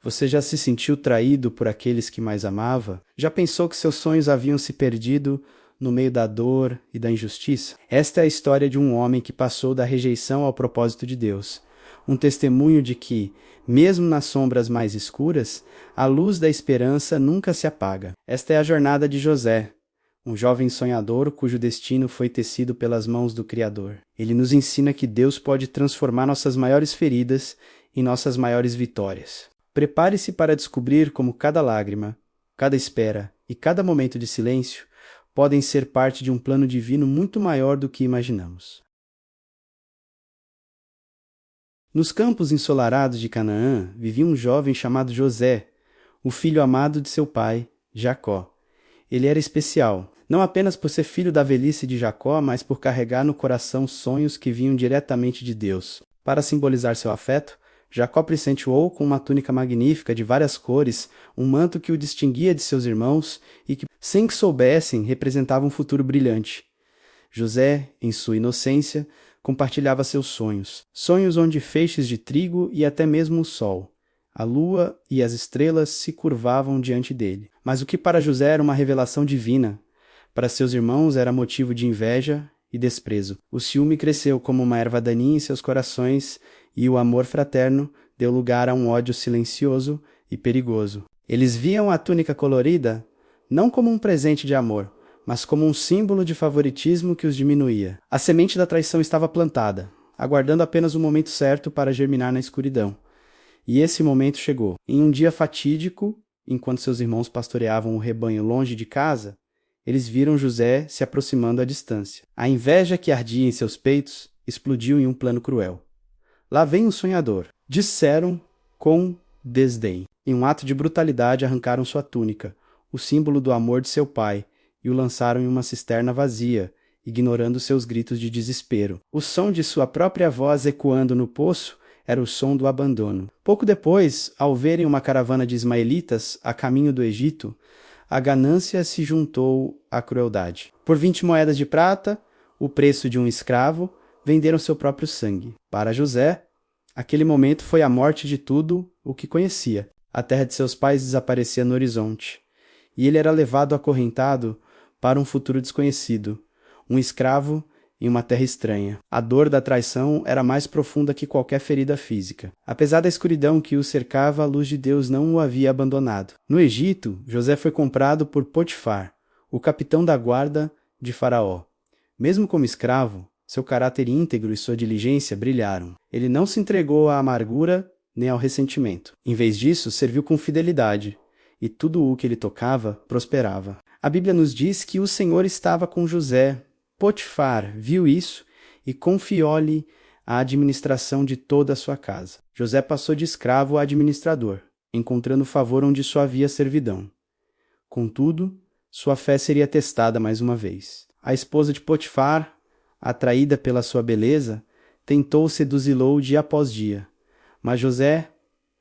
Você já se sentiu traído por aqueles que mais amava? Já pensou que seus sonhos haviam se perdido no meio da dor e da injustiça? Esta é a história de um homem que passou da rejeição ao propósito de Deus. Um testemunho de que, mesmo nas sombras mais escuras, a luz da esperança nunca se apaga. Esta é a jornada de José, um jovem sonhador cujo destino foi tecido pelas mãos do Criador. Ele nos ensina que Deus pode transformar nossas maiores feridas em nossas maiores vitórias. Prepare-se para descobrir como cada lágrima, cada espera e cada momento de silêncio podem ser parte de um plano divino muito maior do que imaginamos. Nos campos ensolarados de Canaã vivia um jovem chamado José, o filho amado de seu pai, Jacó. Ele era especial, não apenas por ser filho da velhice de Jacó, mas por carregar no coração sonhos que vinham diretamente de Deus. Para simbolizar seu afeto, Jacó presenteou com uma túnica magnífica de várias cores, um manto que o distinguia de seus irmãos e que, sem que soubessem, representava um futuro brilhante. José, em sua inocência, compartilhava seus sonhos. Sonhos onde feixes de trigo e até mesmo o sol, a lua e as estrelas se curvavam diante dele. Mas o que para José era uma revelação divina, para seus irmãos era motivo de inveja e desprezo. O ciúme cresceu como uma erva daninha em seus corações e o amor fraterno deu lugar a um ódio silencioso e perigoso. Eles viam a túnica colorida não como um presente de amor, mas como um símbolo de favoritismo que os diminuía. A semente da traição estava plantada, aguardando apenas o momento certo para germinar na escuridão. E esse momento chegou. Em um dia fatídico, enquanto seus irmãos pastoreavam o rebanho longe de casa, eles viram José se aproximando à distância. A inveja que ardia em seus peitos explodiu em um plano cruel. Lá vem um sonhador, disseram com desdém. Em um ato de brutalidade arrancaram sua túnica, o símbolo do amor de seu pai, e o lançaram em uma cisterna vazia, ignorando seus gritos de desespero. O som de sua própria voz ecoando no poço era o som do abandono. Pouco depois, ao verem uma caravana de ismaelitas a caminho do Egito, a ganância se juntou à crueldade. Por 20 moedas de prata, o preço de um escravo, venderam seu próprio sangue. Para José, aquele momento foi a morte de tudo o que conhecia. A terra de seus pais desaparecia no horizonte, e ele era levado acorrentado para um futuro desconhecido, um escravo em uma terra estranha. A dor da traição era mais profunda que qualquer ferida física. Apesar da escuridão que o cercava, a luz de Deus não o havia abandonado. No Egito, José foi comprado por Potifar, o capitão da guarda de Faraó. Mesmo como escravo, seu caráter íntegro e sua diligência brilharam. Ele não se entregou à amargura nem ao ressentimento. Em vez disso, serviu com fidelidade, e tudo o que ele tocava prosperava. A Bíblia nos diz que o Senhor estava com José. Potifar viu isso e confiou-lhe a administração de toda a sua casa. José passou de escravo a administrador, encontrando favor onde só havia servidão. Contudo, sua fé seria testada mais uma vez. A esposa de Potifar, atraída pela sua beleza, tentou seduzi-lo dia após dia. Mas José,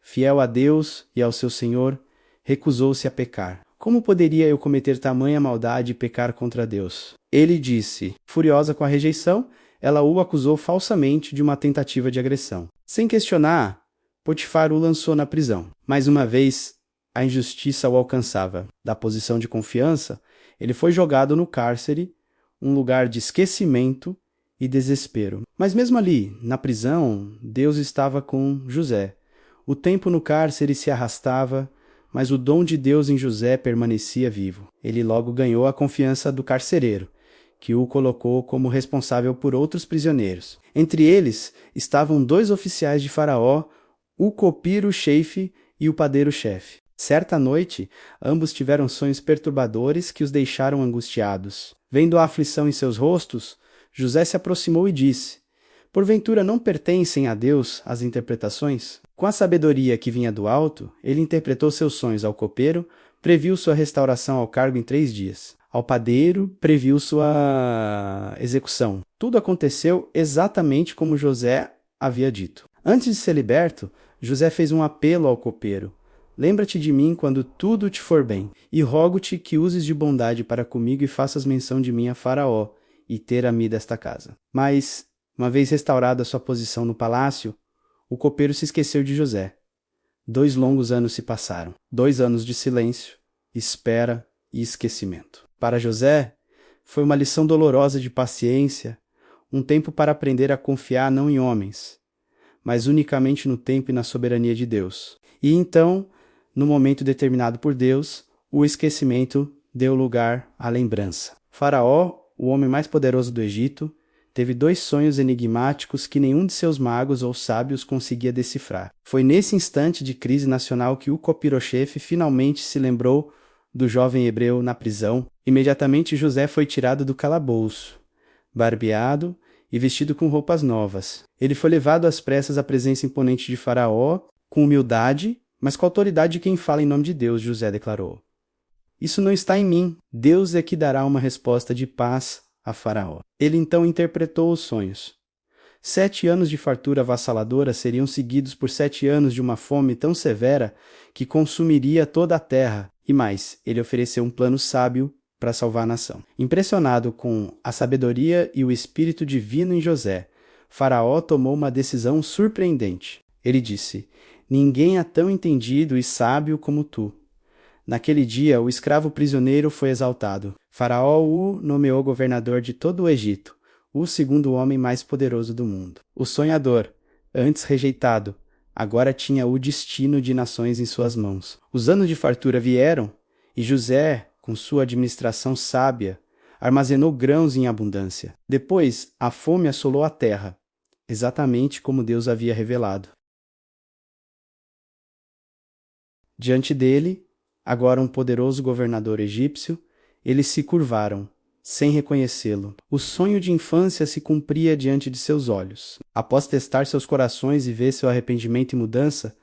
fiel a Deus e ao seu Senhor, recusou-se a pecar. Como poderia eu cometer tamanha maldade e pecar contra Deus? Ele disse. Furiosa com a rejeição, ela o acusou falsamente de uma tentativa de agressão. Sem questionar, Potifar o lançou na prisão. Mais uma vez, a injustiça o alcançava. Da posição de confiança, ele foi jogado no cárcere, um lugar de esquecimento e desespero. Mas mesmo ali, na prisão, Deus estava com José. O tempo no cárcere se arrastava, mas o dom de Deus em José permanecia vivo. Ele logo ganhou a confiança do carcereiro, que o colocou como responsável por outros prisioneiros. Entre eles estavam 2 oficiais de Faraó, o copeiro-chefe e o padeiro-chefe. Certa noite, ambos tiveram sonhos perturbadores que os deixaram angustiados. Vendo a aflição em seus rostos, José se aproximou e disse: Porventura não pertencem a Deus as interpretações? Com a sabedoria que vinha do alto, ele interpretou seus sonhos ao copeiro, previu sua restauração ao cargo em 3 dias. Ao padeiro, previu sua execução. Tudo aconteceu exatamente como José havia dito. Antes de ser liberto, José fez um apelo ao copeiro: Lembra-te de mim quando tudo te for bem, e rogo-te que uses de bondade para comigo e faças menção de mim a Faraó, e ter a mim desta casa. Mas, uma vez restaurada sua posição no palácio, o copeiro se esqueceu de José. 2 longos anos se passaram. 2 anos de silêncio, espera e esquecimento. Para José, foi uma lição dolorosa de paciência, um tempo para aprender a confiar não em homens, mas unicamente no tempo e na soberania de Deus. E então, no momento determinado por Deus, o esquecimento deu lugar à lembrança. Faraó, o homem mais poderoso do Egito, teve 2 sonhos enigmáticos que nenhum de seus magos ou sábios conseguia decifrar. Foi nesse instante de crise nacional que o copirochefe finalmente se lembrou do jovem hebreu na prisão. Imediatamente José foi tirado do calabouço, barbeado e vestido com roupas novas. Ele foi levado às pressas à presença imponente de Faraó, com humildade, mas com a autoridade de quem fala em nome de Deus, José declarou. Isso não está em mim. Deus é que dará uma resposta de paz a Faraó. Ele então interpretou os sonhos. 7 anos de fartura avassaladora seriam seguidos por 7 anos de uma fome tão severa que consumiria toda a terra. E mais, ele ofereceu um plano sábio para salvar a nação. Impressionado com a sabedoria e o espírito divino em José, Faraó tomou uma decisão surpreendente. Ele disse: "Ninguém é tão entendido e sábio como tu." Naquele dia, o escravo prisioneiro foi exaltado. Faraó o nomeou governador de todo o Egito, o 2º homem mais poderoso do mundo. O sonhador, antes rejeitado, agora tinha o destino de nações em suas mãos. Os anos de fartura vieram, e José, com sua administração sábia, armazenou grãos em abundância. Depois, a fome assolou a terra, exatamente como Deus havia revelado. Diante dele, agora um poderoso governador egípcio, eles se curvaram, sem reconhecê-lo. O sonho de infância se cumpria diante de seus olhos. Após testar seus corações e ver seu arrependimento e mudança,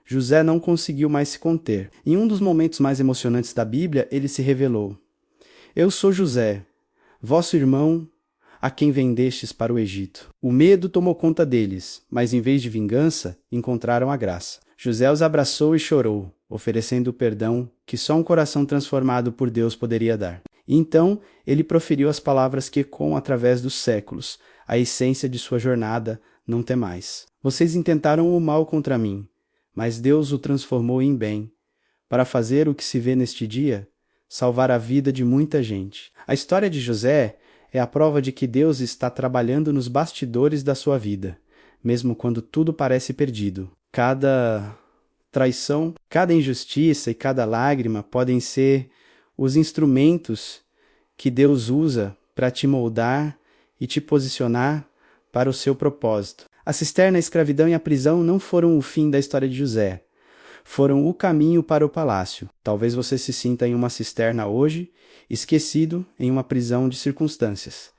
José não conseguiu mais se conter. Em um dos momentos mais emocionantes da Bíblia, ele se revelou: "Eu sou José, vosso irmão, a quem vendestes para o Egito." O medo tomou conta deles, mas em vez de vingança, encontraram a graça. José os abraçou e chorou, oferecendo o perdão que só um coração transformado por Deus poderia dar. E então, ele proferiu as palavras que ecoam através dos séculos, a essência de sua jornada: "Não temais. Vocês intentaram o mal contra mim, mas Deus o transformou em bem, para fazer o que se vê neste dia, salvar a vida de muita gente." A história de José é a prova de que Deus está trabalhando nos bastidores da sua vida, mesmo quando tudo parece perdido. Cada traição, cada injustiça e cada lágrima podem ser os instrumentos que Deus usa para te moldar e te posicionar para o seu propósito. A cisterna, a escravidão e a prisão não foram o fim da história de José. Foram o caminho para o palácio. Talvez você se sinta em uma cisterna hoje, esquecido em uma prisão de circunstâncias.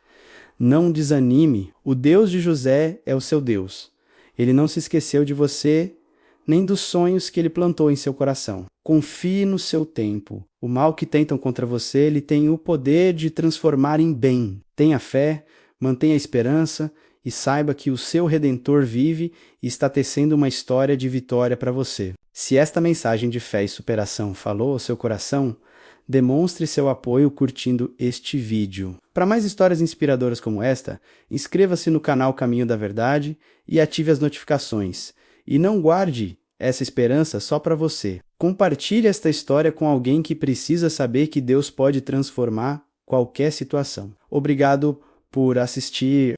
Não desanime. O Deus de José é o seu Deus. Ele não se esqueceu de você, nem dos sonhos que ele plantou em seu coração. Confie no seu tempo. O mal que tentam contra você, ele tem o poder de transformar em bem. Tenha fé, mantenha a esperança e saiba que o seu Redentor vive e está tecendo uma história de vitória para você. Se esta mensagem de fé e superação falou ao seu coração, demonstre seu apoio curtindo este vídeo. Para mais histórias inspiradoras como esta, inscreva-se no canal Caminho da Verdade e ative as notificações. E não guarde essa esperança só para você. Compartilhe esta história com alguém que precisa saber que Deus pode transformar qualquer situação. Obrigado por assistir